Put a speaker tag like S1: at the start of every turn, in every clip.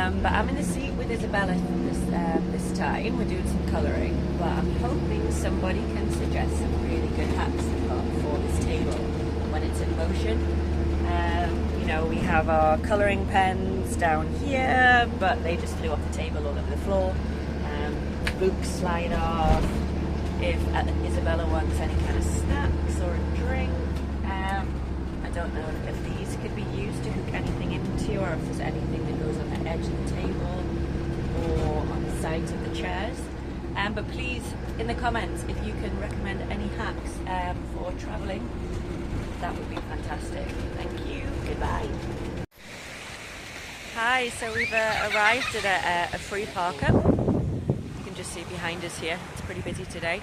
S1: But I'm in the seat with Isabella this time. We're doing some colouring, but I'm hoping somebody can suggest some really good hacks for this table when it's in motion. You know, we have our colouring pens down here, but they just flew off the table all over the floor. Books slide off. If Isabella wants any kind of snacks or a drink, I don't know if these could be used to hook anything into, or if there's anything that goes on the edge of the table or on the sides of the chairs. But please, in the comments, if you can recommend any hacks for travelling, that would be fantastic. Thank you. Goodbye. Hi, so we've arrived at a free park-up. You can just see behind us here. It's pretty busy today,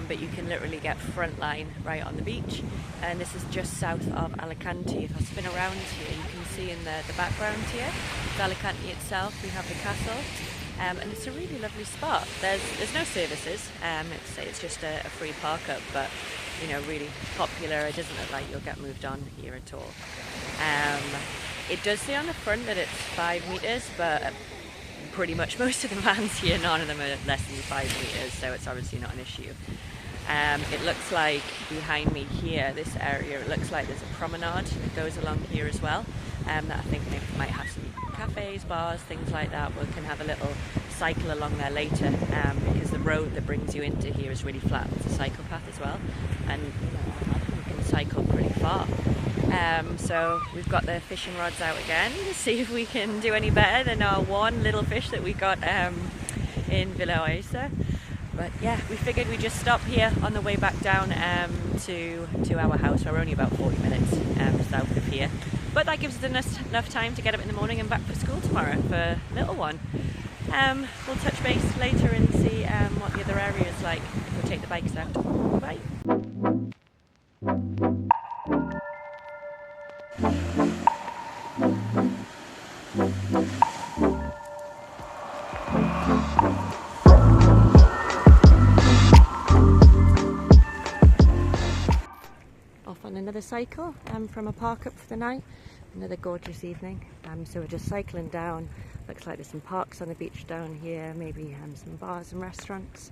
S1: but you can literally get front line right on the beach. And this is just south of Alicante. If I spin around here, you can see in the background here, it's Alicante itself. We have the castle, and it's a really lovely spot. There's no services. It's just a free park-up, but you know, really popular. It doesn't look like you'll get moved on here at all. It does say on the front that it's 5 meters, but pretty much most of the vans here, none of them are less than 5 meters, so it's obviously not an issue. It looks like behind me here, this area, it looks like there's a promenade that goes along here as well, that I think might have some cafes, bars, things like that. We can have a little cycle along there later, because the road that brings you into here is really flat. It's a cycle path as well, and you know, I imagine you can cycle pretty far. So we've got the fishing rods out again to see if we can do any better than our one little fish that we got in Villa Oesa. But yeah, we figured we'd just stop here on the way back down to our house. We're only about 40 minutes south of here, but that gives us enough time to get up in the morning and back for school tomorrow for little one. We'll touch base later and see what the other area is like if we take the bikes out. Bye. Off on another cycle from a park up for the night. Another gorgeous evening. So we're just cycling down. Looks like there's some parks on the beach down here, maybe some bars and restaurants.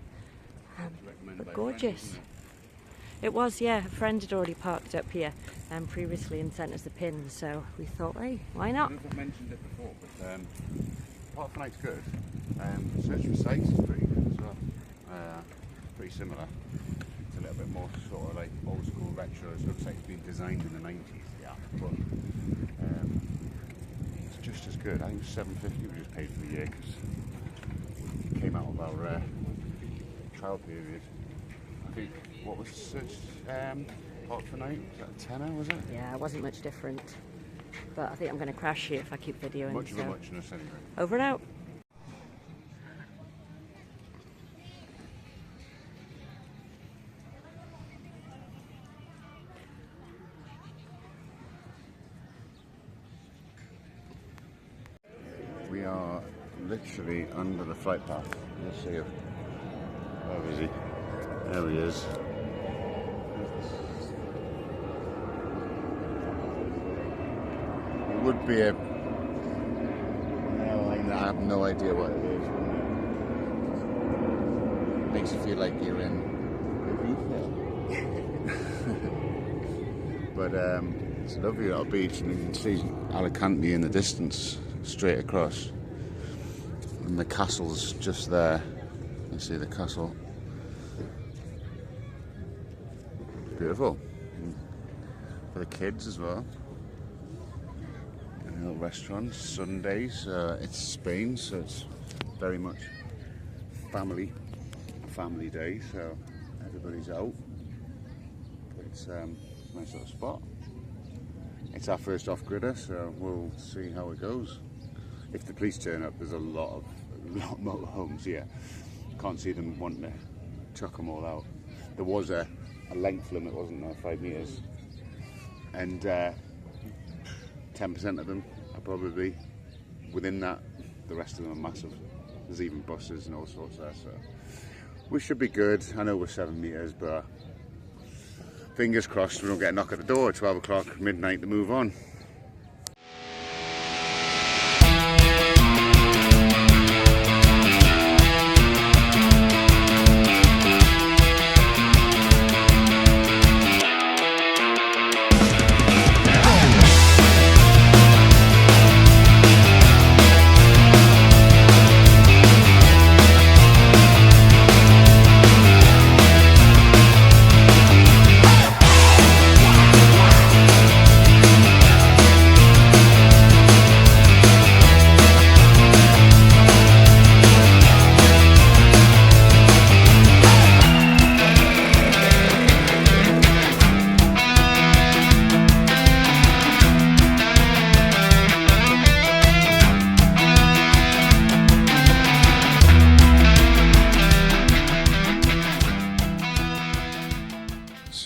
S1: But gorgeous. It was, yeah. A friend had already parked up here previously and sent us the pin, so we thought, hey, why not?
S2: I don't know if I've mentioned it before, but Park for Night's good. Search for Sights is pretty good as well. Pretty similar. It's a little bit more sort of like old school retro. It looks like it's been designed in the 90s. Yeah. But it's just as good. I think it was $7.50 we just paid for the year because it came out of our trial period. I think, what was Park for Night? Was that a tenner, was it?
S1: Yeah, it wasn't much different. But I think I'm going to crash here if I keep videoing.
S2: Much of a muchness anyway.
S1: Over and out.
S2: We are literally under the flight path. Let's see him. Where is he? There he is. It would be a airline that I have no idea what it is. It makes you feel like you're in Ibiza. But it's a lovely little beach, and you can see Alicante in the distance, straight across. And the castle's just there. You see the castle. Beautiful. And for the kids as well. And little restaurants, Sundays. It's Spain, so it's very much family day, so everybody's out. But it's a nice little spot. It's our first off-gridder, so we'll see how it goes. If the police turn up, there's a lot of motorhomes here. Can't see them wanting to chuck them all out. There was a length limit, wasn't there, 5 meters, and 10% of them are probably within that. The rest of them are massive. There's even buses and all sorts there, so we should be good. I know we're 7 meters, but fingers crossed we don't get a knock at the door at 12 o'clock midnight to move on.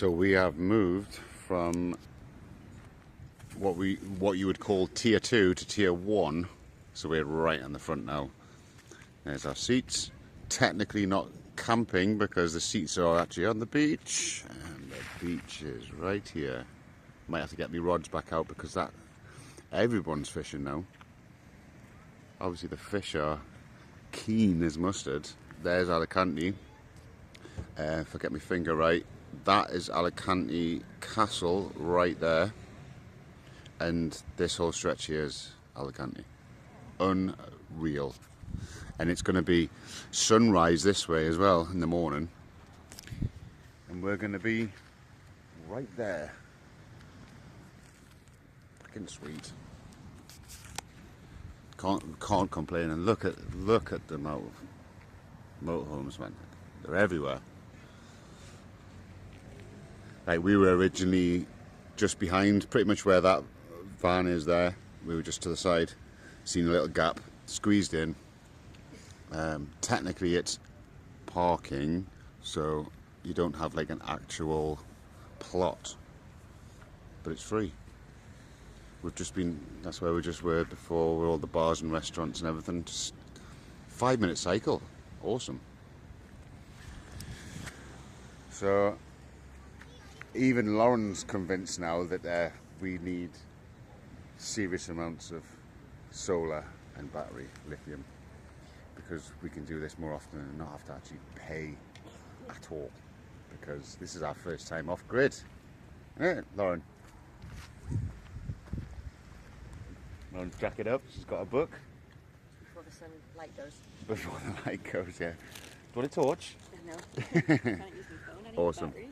S2: So we have moved from what you would call tier 2 to tier 1. So we're right on the front now. There's our seats. Technically not camping because the seats are actually on the beach, and the beach is right here. Might have to get my rods back out because everyone's fishing now. Obviously the fish are keen as mustard. There's Alicante. If I get my finger right, that is Alicante Castle right there, and this whole stretch here is Alicante. Unreal. And it's going to be sunrise this way as well in the morning, and we're going to be right there. Fucking sweet. Can't complain. And look at the motorhomes, man. They're everywhere. Like, we were originally just behind, pretty much where that van is there. We were just to the side, seen a little gap, squeezed in. Technically it's parking, so you don't have like an actual plot, but it's free. We've just been, that's where we just were before, with all the bars and restaurants and everything. Just 5-minute cycle. Awesome. So even Lauren's convinced now that we need serious amounts of solar and battery lithium, because we can do this more often and not have to actually pay at all, because this is our first time off grid. Yeah, Lauren. Lauren's jacket up, she's got a book.
S1: Before the sunlight goes.
S2: Before the light goes, yeah. Do you want a torch?
S1: No. Can't use my phone. I need
S2: Awesome.
S1: a battery.